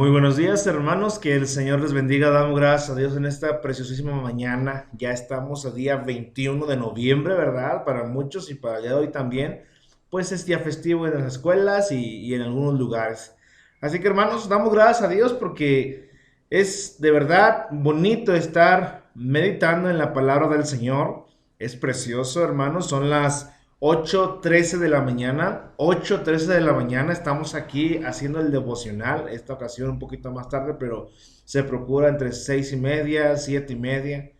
Muy buenos días, hermanos. Que el Señor les bendiga. Damos gracias a Dios en esta preciosísima mañana. Ya estamos a día 21 de noviembre, ¿verdad? Para muchos y para el día de hoy también. Pues es día festivo en las escuelas y en algunos lugares. Así que, hermanos, damos gracias a Dios porque es de verdad bonito estar meditando en la palabra del Señor. Es precioso, hermanos. Son las 8:13 de la mañana, 8:13 de la mañana, estamos aquí haciendo el devocional, esta ocasión un poquito más tarde, pero se procura entre 6:30, 7:30.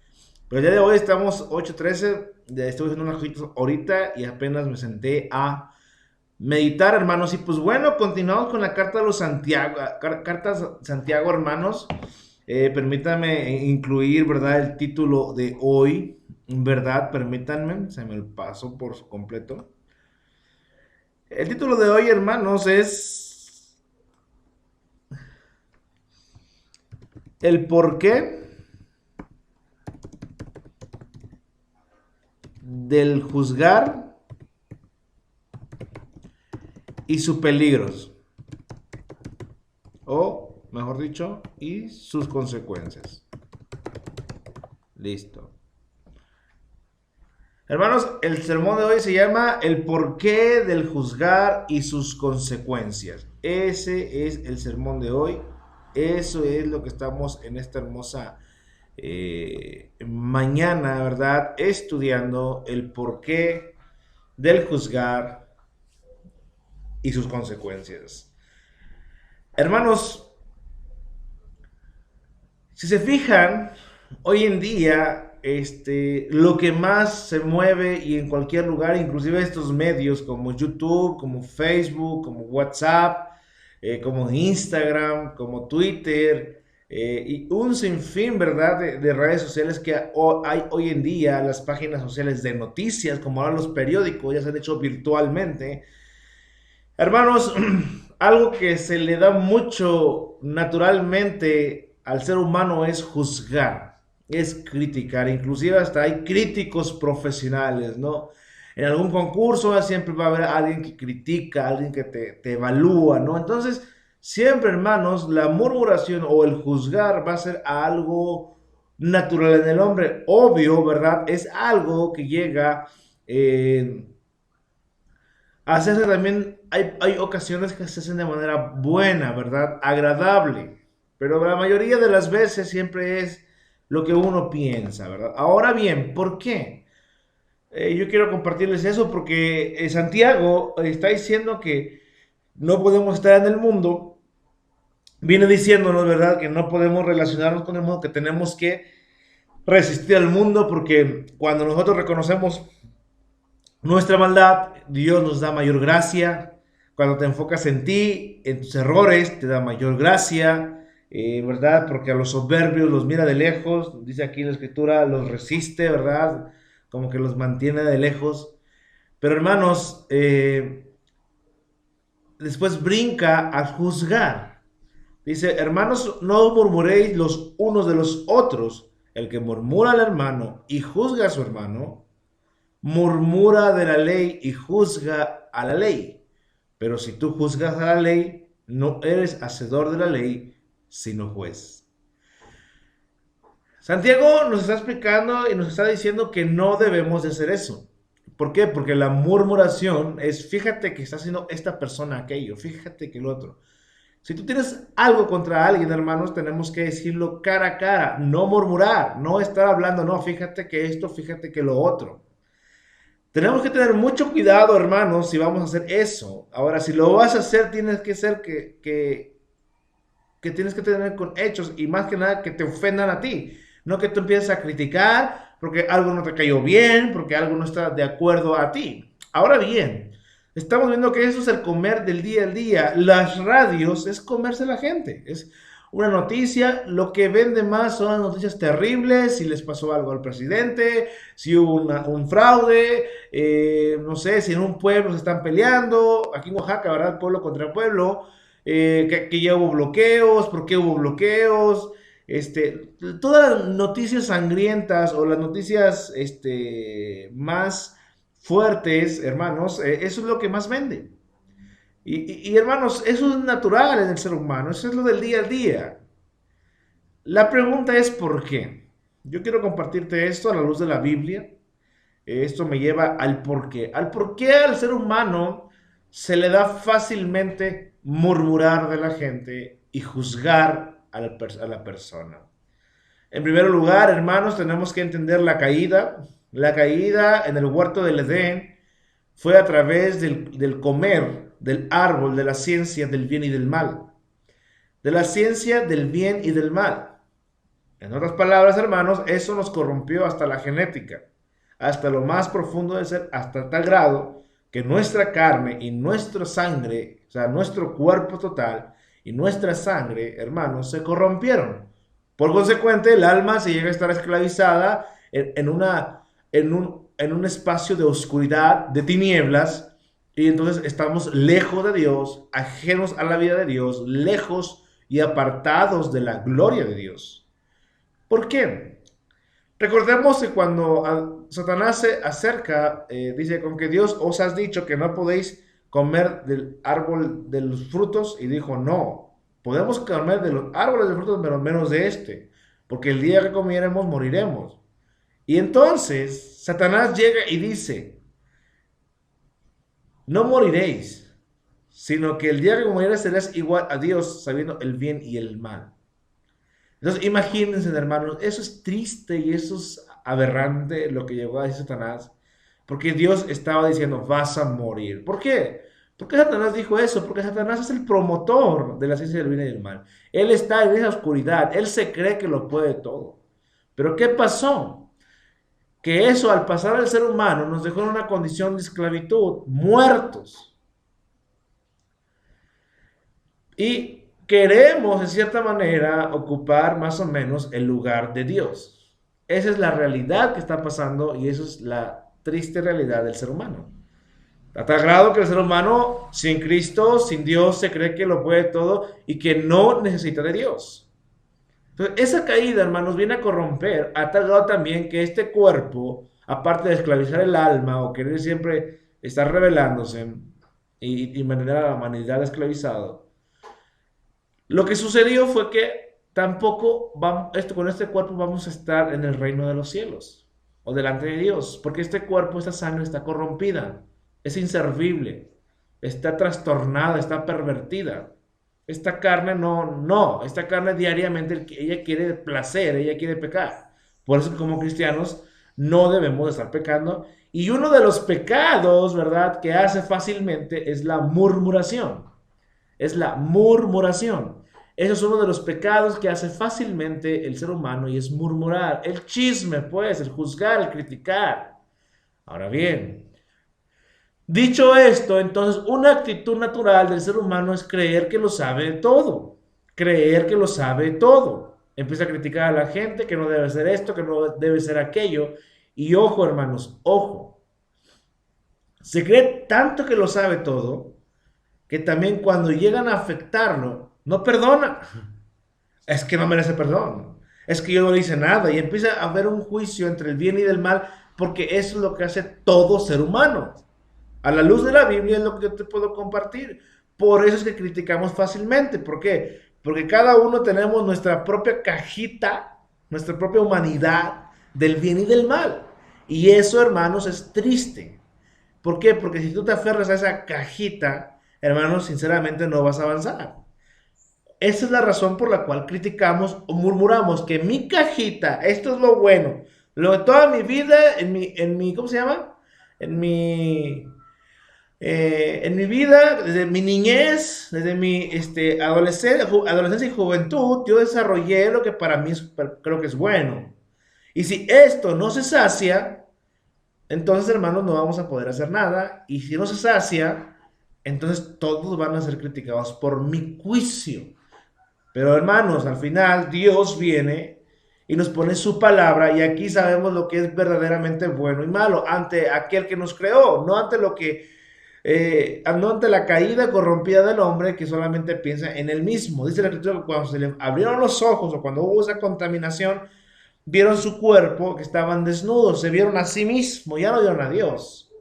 Pero el día de hoy estamos 8:13, estuve haciendo unas cositas ahorita y apenas me senté a meditar, hermanos. Y pues bueno, continuamos con la carta de los Santiago, cartas Santiago, hermanos. Permítanme incluir, ¿verdad? El título de hoy, ¿verdad? Permítanme, se me pasó por completo. El título de hoy, hermanos, es el porqué del juzgar y sus peligros, o mejor dicho, y sus consecuencias. Listo. Hermanos, el sermón de hoy se llama El porqué del juzgar y sus consecuencias. Ese es el sermón de hoy. Eso es lo que estamos en esta hermosa mañana, ¿verdad? Estudiando el porqué del juzgar y sus consecuencias. Hermanos, si se fijan, hoy en día, lo que más se mueve y en cualquier lugar, inclusive estos medios como YouTube, como Facebook, como WhatsApp, como Instagram, como Twitter, y un sinfín, ¿verdad?, de redes sociales que hay hoy en día, las páginas sociales de noticias, como ahora los periódicos, ya se han hecho virtualmente. Hermanos, algo que se le da mucho naturalmente al ser humano es juzgar, es criticar, inclusive hasta hay críticos profesionales, ¿no? En algún concurso siempre va a haber alguien que critica, alguien que te evalúa, ¿no? Entonces, siempre, hermanos, la murmuración o el juzgar va a ser algo natural en el hombre, obvio, ¿verdad? Es algo que llega... hacerse también, hay ocasiones que se hacen de manera buena, ¿verdad? Agradable. Pero la mayoría de las veces siempre es lo que uno piensa, ¿verdad? Ahora bien, ¿por qué? Yo quiero compartirles eso porque Santiago está diciendo que no podemos estar en el mundo. Viene diciéndonos, ¿verdad? Que no podemos relacionarnos con el mundo, que tenemos que resistir al mundo porque cuando nosotros reconocemos nuestra maldad, Dios nos da mayor gracia. Cuando te enfocas en ti, en tus errores, te da mayor gracia, ¿verdad? Porque a los soberbios los mira de lejos, dice aquí en la escritura, los resiste, ¿verdad? Como que los mantiene de lejos. Pero hermanos, después brinca a juzgar. Dice, hermanos, no murmuréis los unos de los otros. El que murmura al hermano y juzga a su hermano, murmura de la ley y juzga a la ley. Pero si tú juzgas a la ley, no eres hacedor de la ley, sino juez. Santiago nos está explicando y nos está diciendo que no debemos de hacer eso. ¿Por qué? Porque la murmuración es, fíjate que está haciendo esta persona aquello, fíjate que el otro. Si tú tienes algo contra alguien, hermanos, tenemos que decirlo cara a cara, no murmurar, no estar hablando, no, fíjate que esto, fíjate que lo otro. Tenemos que tener mucho cuidado, hermanos, si vamos a hacer eso. Ahora, si lo vas a hacer, tienes que ser que tienes que tener con hechos y más que nada que te ofendan a ti. No que tú empieces a criticar porque algo no te cayó bien, porque algo no está de acuerdo a ti. Ahora bien, estamos viendo que eso es el comer del día al día. Las radios es comerse la gente. Es una noticia, lo que vende más son las noticias terribles, si les pasó algo al presidente, si hubo un fraude, no sé, si en un pueblo se están peleando, aquí en Oaxaca, ¿verdad? Pueblo contra pueblo, que ya hubo bloqueos, por qué hubo bloqueos, todas las noticias sangrientas o las noticias más fuertes, hermanos, eso es lo que más vende. Hermanos, eso es natural en el ser humano, eso es lo del día a día. La pregunta es ¿por qué? Yo quiero compartirte esto a la luz de la Biblia. Esto me lleva al por qué. Al por qué al ser humano se le da fácilmente murmurar de la gente y juzgar a la persona. En primer lugar, hermanos, tenemos que entender la caída. La caída en el huerto del Edén fue a través del comer del árbol de la ciencia del bien y del mal. De la ciencia del bien y del mal. En otras palabras, hermanos, eso nos corrompió hasta la genética, hasta lo más profundo del ser, hasta tal grado que nuestra carne y nuestra sangre, o sea, nuestro cuerpo total y nuestra sangre, hermanos, se corrompieron. Por consecuente, el alma se llega a estar esclavizada en un espacio de oscuridad, de tinieblas, y entonces estamos lejos de Dios, ajenos a la vida de Dios, lejos y apartados de la gloria de Dios. ¿Por qué? Recordemos que cuando Satanás se acerca, dice, con que Dios os has dicho que no podéis comer del árbol de los frutos, y dijo, no, podemos comer de los árboles de frutos, pero menos de este, porque el día que comiéramos moriremos. Y entonces Satanás llega y dice, no moriréis, sino que el día que murieres serás igual a Dios, sabiendo el bien y el mal. Entonces, imagínense, hermanos, eso es triste y eso es aberrante lo que llegó a decir Satanás, porque Dios estaba diciendo, vas a morir. ¿Por qué? ¿Por qué Satanás dijo eso? Porque Satanás es el promotor de la ciencia del bien y del mal. Él está en esa oscuridad, él se cree que lo puede todo. Pero ¿qué pasó? Que eso al pasar al ser humano nos dejó en una condición de esclavitud, muertos. Y queremos, en cierta manera, ocupar más o menos el lugar de Dios. Esa es la realidad que está pasando y esa es la triste realidad del ser humano. A tal grado que el ser humano, sin Cristo, sin Dios, se cree que lo puede todo y que no necesita de Dios. Entonces, esa caída, hermanos, viene a corromper a tal grado también que este cuerpo, aparte de esclavizar el alma o querer siempre estar rebelándose y mantener a la humanidad esclavizado, lo que sucedió fue que tampoco vamos, con este cuerpo vamos a estar en el reino de los cielos o delante de Dios, porque este cuerpo, esta sangre está corrompida, es inservible, está trastornada, está pervertida. Esta carne esta carne diariamente ella quiere placer, ella quiere pecar. Por eso como cristianos no debemos de estar pecando. Y uno de los pecados, ¿verdad?, que hace fácilmente es la murmuración. Es la murmuración. Eso es uno de los pecados que hace fácilmente el ser humano y es murmurar. El chisme, pues, el juzgar, el criticar. Ahora bien, dicho esto, entonces una actitud natural del ser humano es creer que lo sabe todo. Creer que lo sabe todo. Empieza a criticar a la gente que no debe ser esto, que no debe ser aquello. Y ojo, hermanos, ojo. Se cree tanto que lo sabe todo que también cuando llegan a afectarlo, no perdona. Es que no merece perdón. Es que yo no le hice nada. Y empieza a haber un juicio entre el bien y el mal, porque eso es lo que hace todo ser humano. A la luz de la Biblia es lo que yo te puedo compartir. Por eso es que criticamos fácilmente. ¿Por qué? Porque cada uno tenemos nuestra propia cajita, nuestra propia humanidad del bien y del mal. Y eso, hermanos, es triste. ¿Por qué? Porque si tú te aferras a esa cajita, hermanos, sinceramente no vas a avanzar. Esa es la razón por la cual criticamos o murmuramos que mi cajita, esto es lo bueno, lo de toda mi vida, ¿cómo se llama? En mi, en mi vida, desde mi niñez, desde mi adolescencia y juventud, yo desarrollé lo que para mí creo que es bueno. Y si esto no se sacia, entonces, hermanos, no vamos a poder hacer nada. Y si no se sacia, entonces todos van a ser criticados por mi juicio. Pero, hermanos, al final Dios viene y nos pone su palabra y aquí sabemos lo que es verdaderamente bueno y malo ante aquel que nos creó, no ante no ante la caída corrompida del hombre que solamente piensa en él mismo. Dice la Escritura que cuando se le abrieron los ojos o cuando hubo esa contaminación, vieron su cuerpo que estaban desnudos, se vieron a sí mismos, ya no vieron a Dios.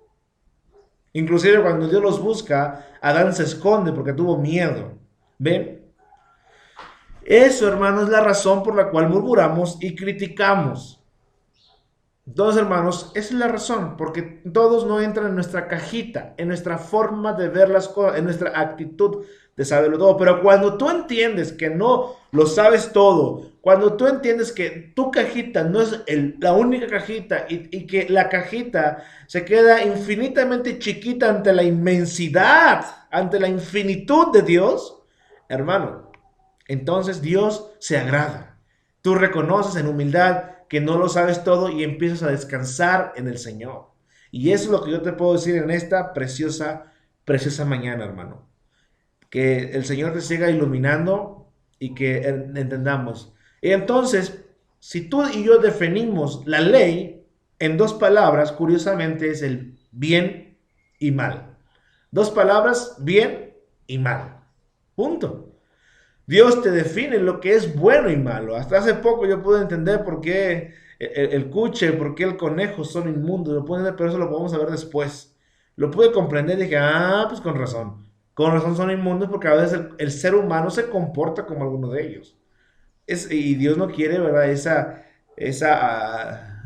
Inclusive cuando Dios los busca, Adán se esconde porque tuvo miedo. ¿Ven? Eso, hermano, es la razón por la cual murmuramos y criticamos. Entonces, hermanos, esa es la razón, porque todos no entran en nuestra cajita, en nuestra forma de ver las cosas, en nuestra actitud de saberlo todo. Pero cuando tú entiendes que no lo sabes todo, cuando tú entiendes que tu cajita no es la única cajita y que la cajita se queda infinitamente chiquita ante la inmensidad, ante la infinitud de Dios, hermano, entonces Dios se agrada. Tú reconoces en humildad que no lo sabes todo y empiezas a descansar en el Señor. Y eso es lo que yo te puedo decir en esta preciosa, preciosa mañana, hermano. Que el Señor te siga iluminando y que entendamos. Y entonces, si tú y yo definimos la ley en dos palabras, curiosamente es el bien y mal. Dos palabras, bien y mal. Punto. Dios te define lo que es bueno y malo. Hasta hace poco yo pude entender por qué el cuche, por qué el conejo son inmundos. Lo pude entender, pero eso lo podemos saber después. Lo pude comprender y dije, pues con razón. Con razón son inmundos porque a veces el ser humano se comporta como alguno de ellos. Y Dios no quiere, ¿verdad? Esa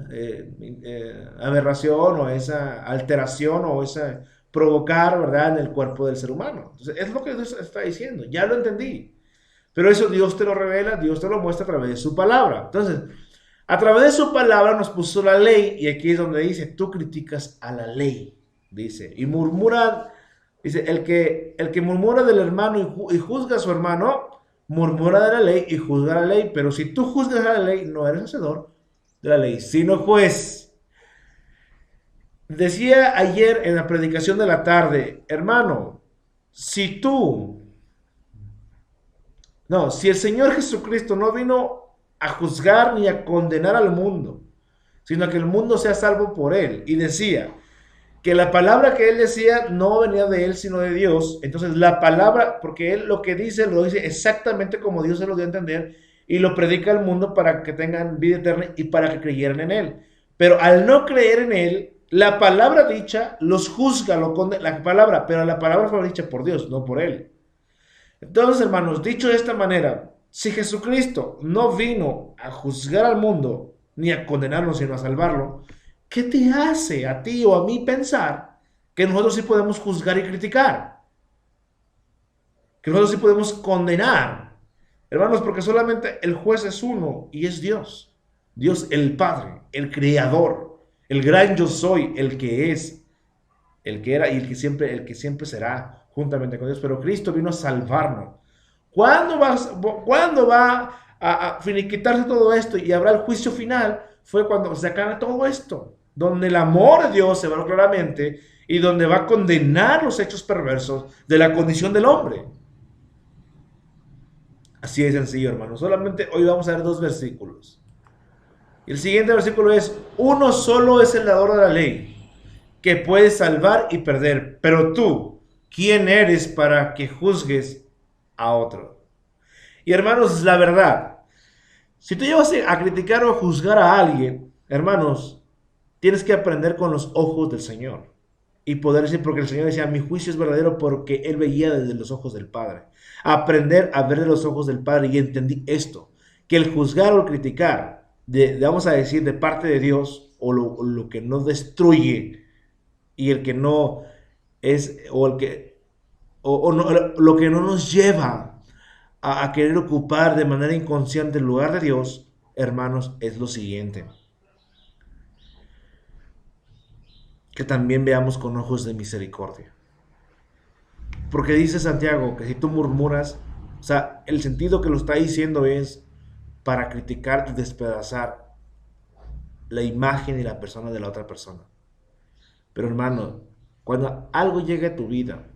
aberración o esa alteración o esa provocar, ¿verdad? En el cuerpo del ser humano. Entonces, es lo que Dios está diciendo. Ya lo entendí. Pero eso Dios te lo revela, Dios te lo muestra a través de su palabra. Entonces, a través de su palabra nos puso la ley y aquí es donde dice, tú criticas a la ley, dice, y murmura, dice, el que murmura del hermano y juzga a su hermano, murmura de la ley y juzga la ley, pero si tú juzgas a la ley, no eres hacedor de la ley, sino juez. Decía ayer en la predicación de la tarde, hermano, si tú no, si el Señor Jesucristo no vino a juzgar ni a condenar al mundo, sino que el mundo sea salvo por él, y decía que la palabra que él decía no venía de él, sino de Dios, entonces la palabra, porque él lo que dice, lo dice exactamente como Dios se lo dio a entender, y lo predica al mundo para que tengan vida eterna y para que creyeran en él. Pero al no creer en él, la palabra dicha los juzga, la palabra, pero la palabra fue dicha por Dios, no por él. Entonces, hermanos, dicho de esta manera, si Jesucristo no vino a juzgar al mundo, ni a condenarlo, sino a salvarlo, ¿qué te hace a ti o a mí pensar que nosotros sí podemos juzgar y criticar? Que nosotros sí podemos condenar. Hermanos, porque solamente el juez es uno y es Dios. Dios el Padre, el Creador, el gran yo soy, el que es, el que era y el que siempre será juntamente con Dios, pero Cristo vino a salvarnos. ¿Cuándo va a finiquitarse todo esto y habrá el juicio final? Fue cuando se acabe todo esto, donde el amor de Dios se va claramente y donde va a condenar los hechos perversos de la condición del hombre. Así de sencillo, hermano. Solamente hoy vamos a ver dos versículos. Y el siguiente versículo es, uno solo es el dador de la ley, que puede salvar y perder, pero tú, ¿quién eres para que juzgues a otro? Y hermanos, la verdad, si tú llevas a criticar o a juzgar a alguien, hermanos, tienes que aprender con los ojos del Señor. Y poder decir, porque el Señor decía, mi juicio es verdadero porque Él veía desde los ojos del Padre. Aprender a ver de los ojos del Padre y entendí esto, que el juzgar o el criticar, vamos a decir, de parte de Dios, o lo que no destruye y el que no es, o el que, o no, lo que no nos lleva a querer ocupar de manera inconsciente el lugar de Dios, hermanos, es lo siguiente. Que también veamos con ojos de misericordia. Porque dice Santiago que si tú murmuras, o sea, el sentido que lo está diciendo es para criticar y despedazar la imagen y la persona de la otra persona. Pero hermano, cuando algo llegue a tu vida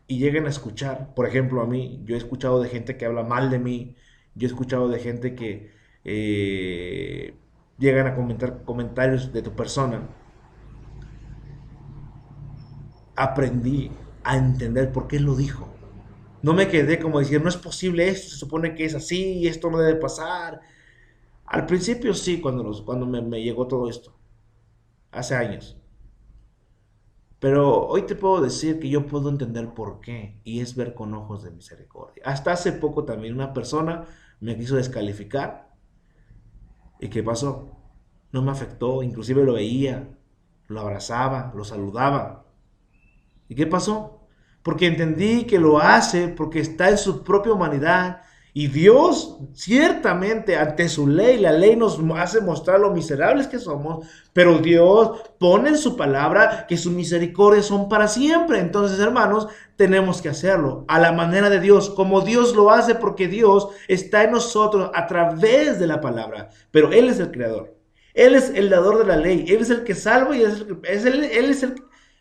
y lleguen a escuchar, por ejemplo a mí, yo he escuchado de gente que habla mal de mí, yo he escuchado de gente que llegan a comentar comentarios de tu persona, aprendí a entender por qué lo dijo. No me quedé como decir, no es posible esto, se supone que es así, esto no debe pasar. Al principio sí, cuando me llegó todo esto, hace años. Pero hoy te puedo decir que yo puedo entender por qué, y es ver con ojos de misericordia. Hasta hace poco también una persona me quiso descalificar. ¿Y qué pasó? No me afectó, inclusive lo veía, lo abrazaba, lo saludaba. ¿Y qué pasó? Porque entendí que lo hace porque está en su propia humanidad. Y Dios, ciertamente, ante su ley, la ley nos hace mostrar lo miserables que somos, pero Dios pone en su palabra que sus misericordias son para siempre. Entonces, hermanos, tenemos que hacerlo a la manera de Dios, como Dios lo hace, porque Dios está en nosotros a través de la palabra, pero Él es el creador. Él es el dador de la ley, Él es el que salva y Él es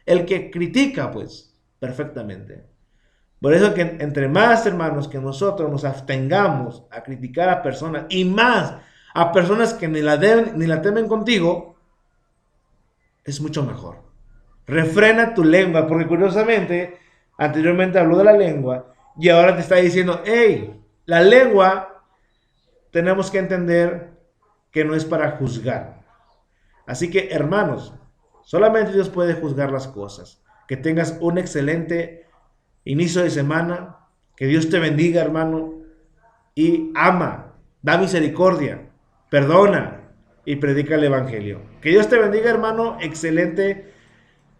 el que critica, pues, perfectamente. Por eso que entre más, hermanos, que nosotros nos abstengamos a criticar a personas, y más a personas que ni la temen contigo, es mucho mejor. Refrena tu lengua, porque curiosamente, anteriormente habló de la lengua, y ahora te está diciendo, hey, la lengua tenemos que entender que no es para juzgar. Así que, hermanos, solamente Dios puede juzgar las cosas. Que tengas un excelente inicio de semana. Que Dios te bendiga, hermano. Y ama, da misericordia, perdona y predica el Evangelio. Que Dios te bendiga, hermano. Excelente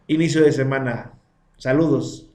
inicio de semana. Saludos.